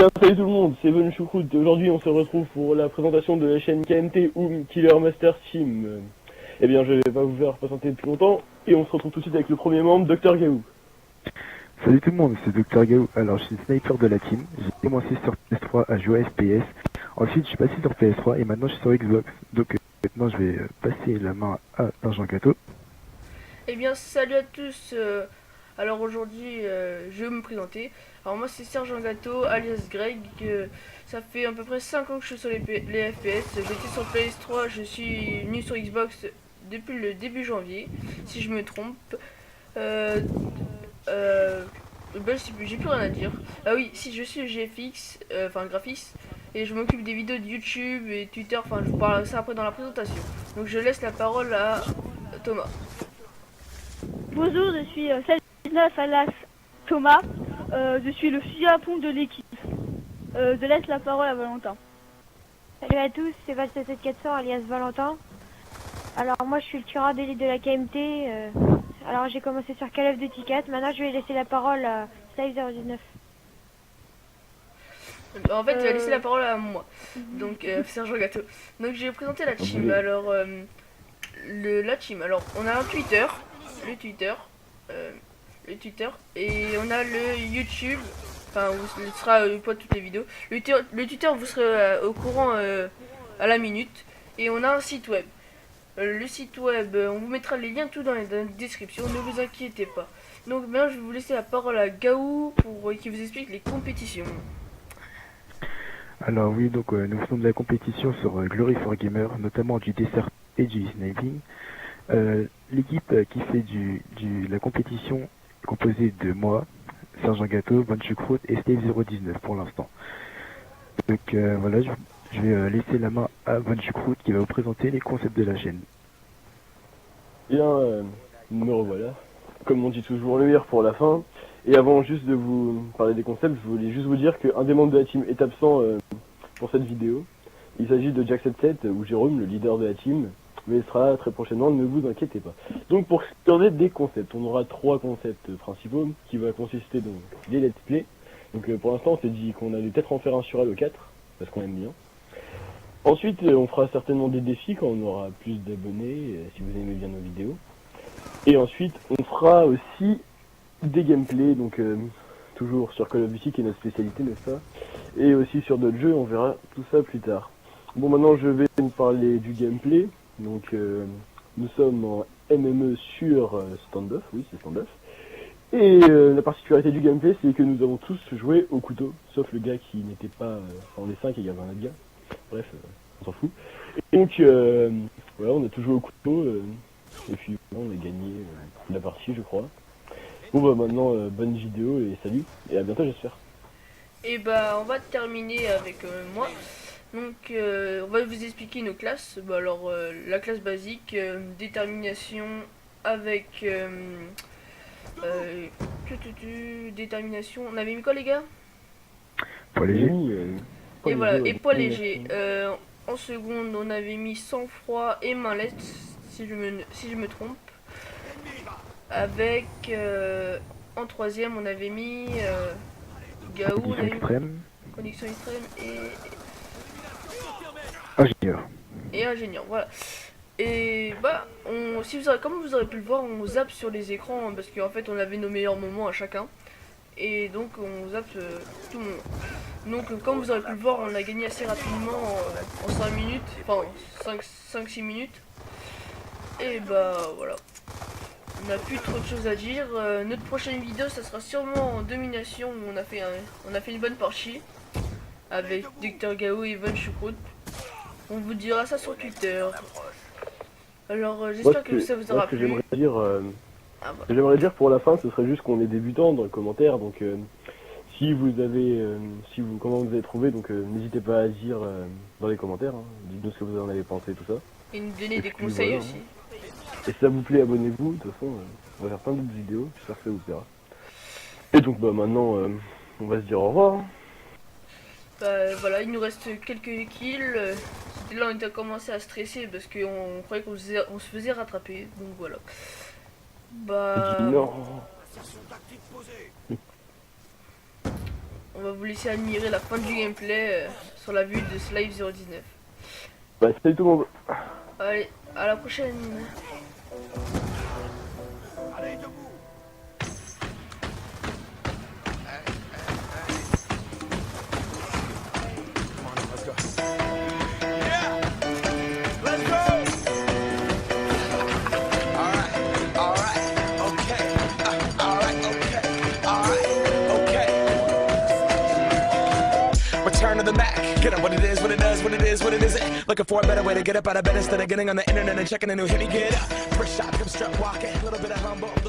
bien, salut tout le monde, c'est Von Choucroute et aujourd'hui on se retrouve pour la présentation de la chaîne KMT ou Killer Master Team. Eh bien, je vais pas vous faire patienter depuis longtemps et on se retrouve tout de suite avec le premier membre, Dr Gaou. Salut tout le monde, c'est Dr Gao. Alors je suis sniper de la team, j'ai commencé sur PS3 à jouer à FPS, ensuite je suis passé sur PS3 et maintenant je suis sur Xbox. Donc maintenant je vais passer la main à Sergent Gâteau. Eh bien, salut à tous. Alors aujourd'hui, je vais me présenter. Alors moi, c'est Sergent Gâteau, alias Greg. Ça fait à peu près 5 ans que je suis sur les FPS. J'étais sur PS3, je suis venu sur Xbox depuis le début janvier, si je me trompe. Euh, ben, j'ai plus rien à dire. Ah oui, si je suis GFX, enfin graphiste, et je m'occupe des vidéos de YouTube et Twitter. Enfin, je vous parle de ça après dans la présentation. Donc je laisse la parole à Thomas. Bonjour, je suis 1619 alias Thomas. Je suis le fusil à pompe de l'équipe. Je laisse la parole à Valentin. Salut à tous, c'est Val7400 alias Valentin. Alors moi je suis le tueur d'élite de la KMT. Alors j'ai commencé sur Call of Duty 4. Maintenant je vais laisser la parole à Slave019. En fait, tu vas laisser la parole à moi. Donc, Sergent Gâteau. Donc, je vais présenter la team. Alors, la team. Alors, on a un Twitter. Le Twitter. Et on a le YouTube. Enfin, où sera pas toutes les vidéos. Le Twitter, vous serez au courant à la minute. Et on a un site web. Le site web, on vous mettra les liens tout dans la description. Ne vous inquiétez pas. Donc, maintenant, je vais vous laisser la parole à Gaou pour qu'il vous explique les compétitions. Alors oui, donc nous faisons de la compétition sur Glory for Gamer, notamment du Desert et du Sniping. L'équipe qui fait la compétition est composée de moi, Sergent Gâteau, Von Choucroute et Slave019 pour l'instant. Donc voilà, je vais laisser la main à Von Choucroute qui va vous présenter les concepts de la chaîne. Bien, me revoilà. Comme on dit toujours, le meilleur pour la fin. Et avant juste de vous parler des concepts, je voulais juste vous dire qu'un des membres de la team est absent pour cette vidéo. Il s'agit de Jack77 ou Jérôme, le leader de la team, mais il sera là très prochainement, ne vous inquiétez pas. Donc pour parler des concepts, on aura 3 concepts principaux qui vont consister dans des let's play. Donc pour l'instant on s'est dit qu'on allait peut-être en faire un sur Halo 4, parce qu'on aime bien. Ensuite on fera certainement des défis quand on aura plus d'abonnés, si vous aimez bien nos vidéos. Et ensuite on fera aussi des gameplays, donc toujours sur Call of Duty qui est notre spécialité, n'est-ce pas? Et aussi sur d'autres jeux, on verra tout ça plus tard. Bon, maintenant je vais vous parler du gameplay. Donc nous sommes en MME sur Standoff, oui c'est Standoff. Et la particularité du gameplay, c'est que nous avons tous joué au couteau, sauf le gars qui n'était pas... on est 5 et il y avait un autre gars. Bref, on s'en fout. Et donc voilà, on a tous joué au couteau, et puis on a gagné la partie je crois. Bon bah maintenant, bonne vidéo et salut, et à bientôt j'espère. Et bah on va terminer avec moi. Donc on va vous expliquer nos classes. Bah, alors la classe basique, détermination avec détermination. On avait mis quoi les gars? Poids léger. Et voilà, et poids léger. En seconde on avait mis sang-froid et main leste si je me trompe. Avec en troisième on avait mis Gaou, Condition extrême. Condition extrême Ingénieur. et ingénieur, voilà. Et bah, comme vous aurez pu le voir, on zappe sur les écrans parce qu'en fait on avait nos meilleurs moments à chacun. Et donc on zappe tout le monde. Donc comme vous aurez pu le voir, on a gagné assez rapidement en 5 minutes, enfin 5-6 minutes. Et bah voilà. On n'a plus trop de choses à dire. Notre prochaine vidéo, ça sera sûrement en domination où on a fait une bonne partie avec Dr Gao et Von Choucroute. On vous dira ça sur Twitter. Alors j'espère que ça vous aura Ce que plu. j'aimerais dire pour la fin, ce serait juste qu'on est débutant dans les commentaires, donc si vous avez, comment vous avez trouvé, donc n'hésitez pas à dire dans les commentaires, hein. Dites-nous ce que vous en avez pensé, tout ça. Et nous donner des puis, conseils voilà, aussi. Et si ça vous plaît, abonnez-vous, de toute façon, on va faire plein d'autres vidéos, j'espère que ça vous plaira. Et donc bah maintenant, on va se dire au revoir. Hein. Bah voilà, il nous reste quelques kills. C'était là on était commencé à stresser parce qu'on croyait qu'on se faisait rattraper. Donc voilà. Bah. Non. on va vous laisser admirer la fin du gameplay sur la vue de Slive 019. Bah, salut tout le monde. Allez, à la prochaine. Return to the Mac. Get up what it is, what it does, what it is, what it isn't. Looking for a better way to get up out of bed instead of getting on the internet and checking a new hit. Me get up. First shot, come strut walking. A little bit of humble.